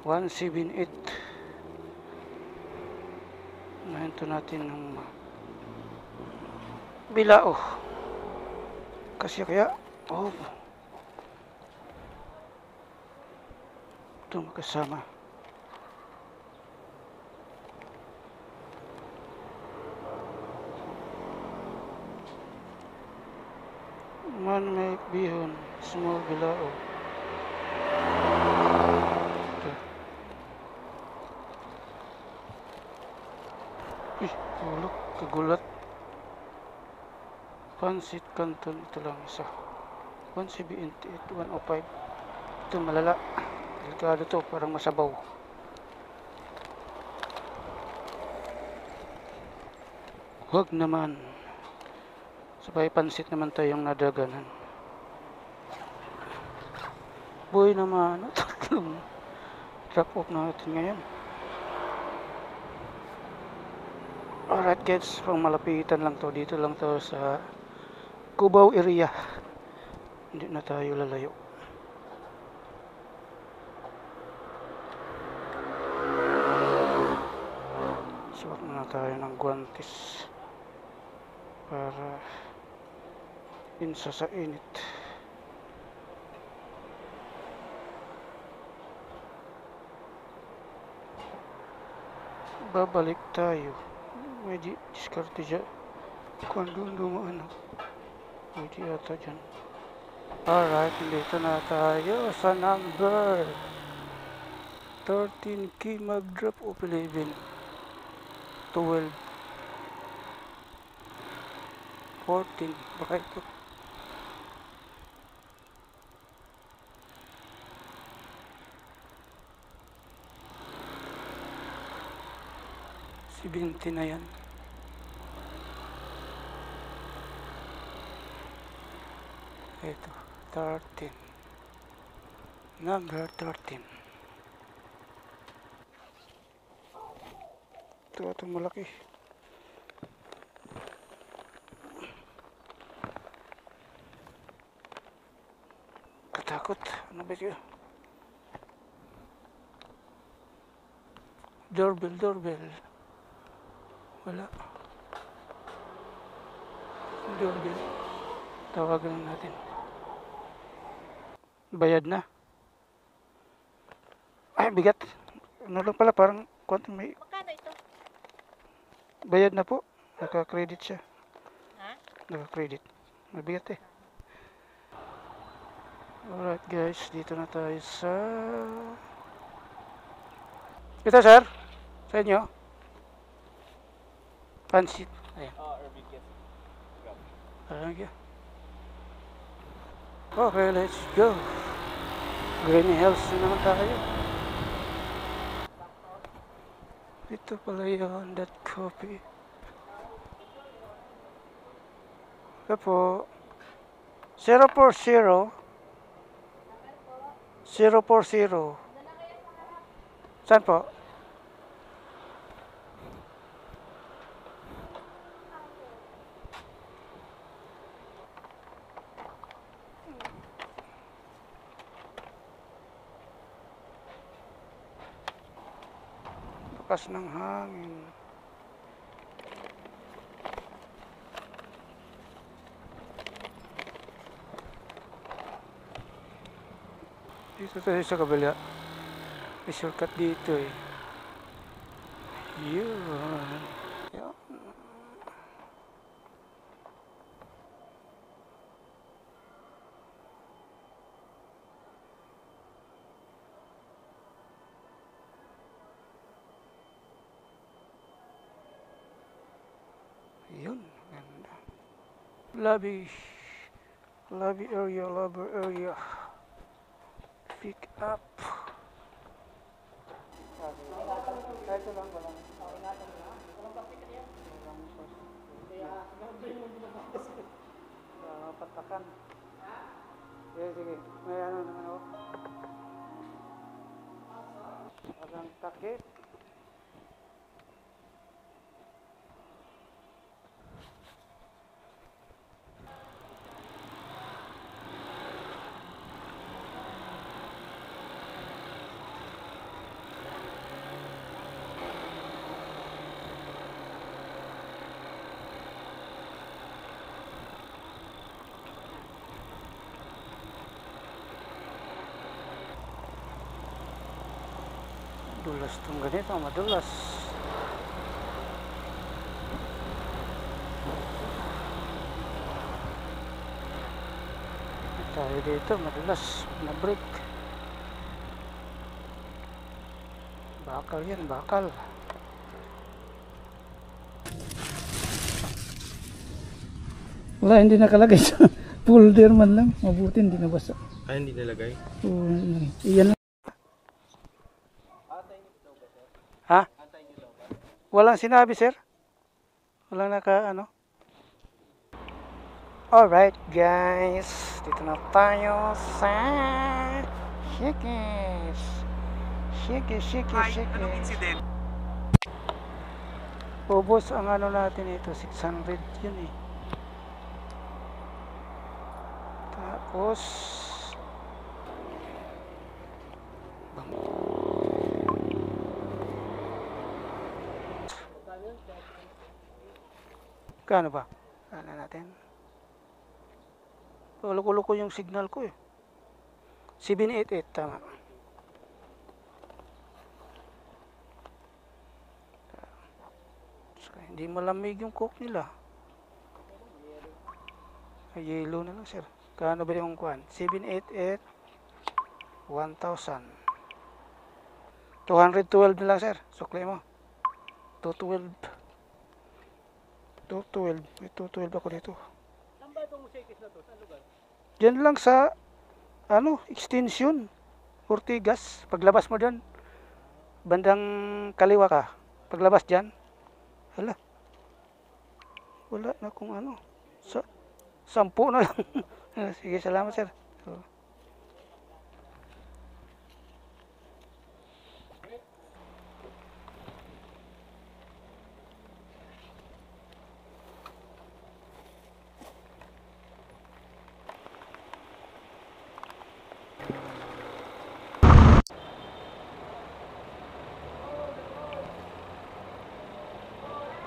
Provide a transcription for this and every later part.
178. Mahinto natin ng bilao. Kasi kaya, ito magkasama. Man may bihon, small bilao. Ulok, kagulat. Pansit Canton, ito lang isa. 178, 105. Ito malala. Delikado to, parang masabaw. Huwag naman. Sabay pansit naman tayong nadaganan. Boy naman. Tatlong drop off natin ngayon. Alright guys, pang malapitan lang to. Dito lang to sa Cubao area. Hindi na tayo lalayo. Suot na tayo ng guantes para insa sa init. Babalik tayo. May diskarte dyan. Kung dumaan. Pwede ata dyan. Alright, dito na tayo sa number 13 key mag-drop of 11, 12, 14. Baka ito. Si 20 na yan. Ito, 13. Number 13. Ito malaki. Katakot. Ano ba ito? Doorbell. Wala. Doorbell. Tawagan natin. Bayad na. Ay, bigat. Ano lang pala, parang konti may... Magkano ito? Bayad na po. Naka-credit siya. Ha? Naka-credit. Mabigat eh. Alright guys, dito na tayo sa... Ito sir, sa inyo. Pansit. Ayan. Urban Kids. Thank you. Okay, let's go. Green Hills na naman tayo. Ito pala yun, that coffee. Ito po. 040 040. Saan po? Lakas ng hangin. Dito tayo sa kabila. May shortcut dito eh. Yun. Yun. Ganda. Lobby area, lover area. Pick up. Ito lang ba lang? Patakan. Sige. May ano naman ako. Walang takip. Dulas tong ganito, madulas. Tayo dito, madulas na brake. Bakal yan, bakal. Wala, hindi nakalagay sa folder man lang. Mabuti hindi nabasa. Ay, hindi nilagay? Iyan lang. Ha? Walang sinabi, sir. Walang ano. Alright, guys. Dito na tayo sa Shakey's. Shakey's. Anong incident? Ubos ang ano natin ito, 600 yun eh. Tapos kano ba? Ano natin? Loko-loko yung signal ko eh. 788 tama. Hindi malamig yung coke nila. Ay, yellow na lang, sir. Kano ba yung kuan? 788 1,000. 212 na lang, sir. Sukli mo. 212. 212. May 212 ako dito. Saan ba itong Shakey's na to? Saan lugar? Diyan lang sa ano, extension. Ortigas. Paglabas mo dyan, bandang kaliwa ka. Paglabas dyan, hala. Wala na kung ano. 10 na lang. Sige, salamat, sir.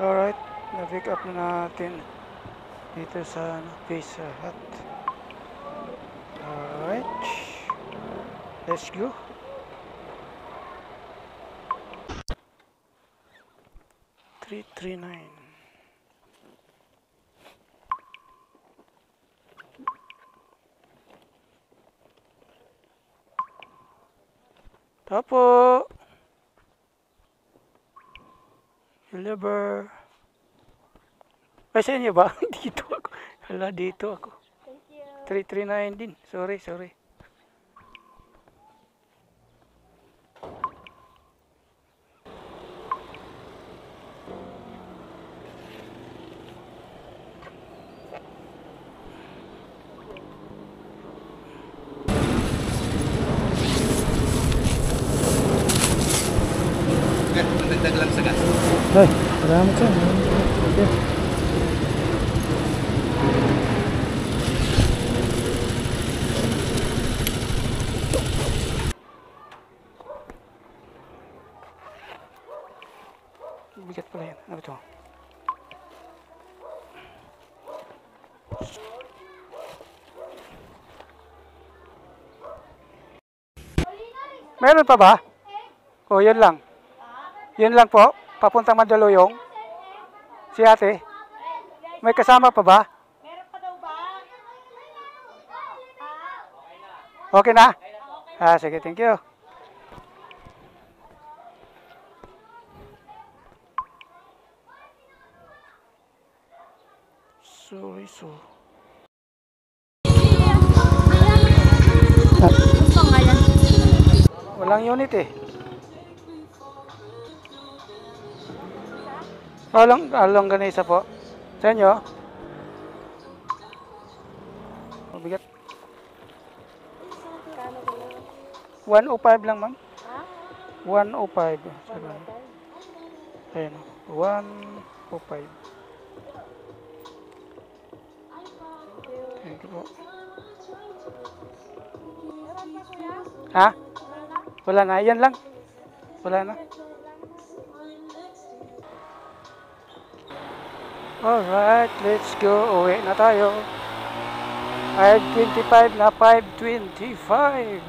Alright, na-pick up na natin dito sa Pizza Hut. Alright, let's go. $339. Tapo. Deliver. Ay, sa inyo ba? Dito ako. Hala, dito ako. Thank you. 339 din. Sorry. Magdagdag lang sa gas. Ay, salamat sir. Okay. Bigat pala yan. Ano ito? Meron pa ba? O, yun lang. Yun lang po. Papuntang Mandaluyong. Si ate. May kasama pa ba? Meron pa daw ba? Okay na? Sige. Thank you. Sorry. Gusto nga yan. Walang unit eh. Along ganisa po. Sa inyo? Mabigat. 105 lang, ma'am. Ha? 105. Ayun. 105. Thank you po. Ha? Wala na. Yan lang. Wala na. Alright, let's go. Uwi na tayo. 5:25 na 5:25.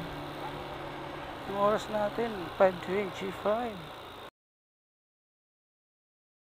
Ang oras natin, 5:25.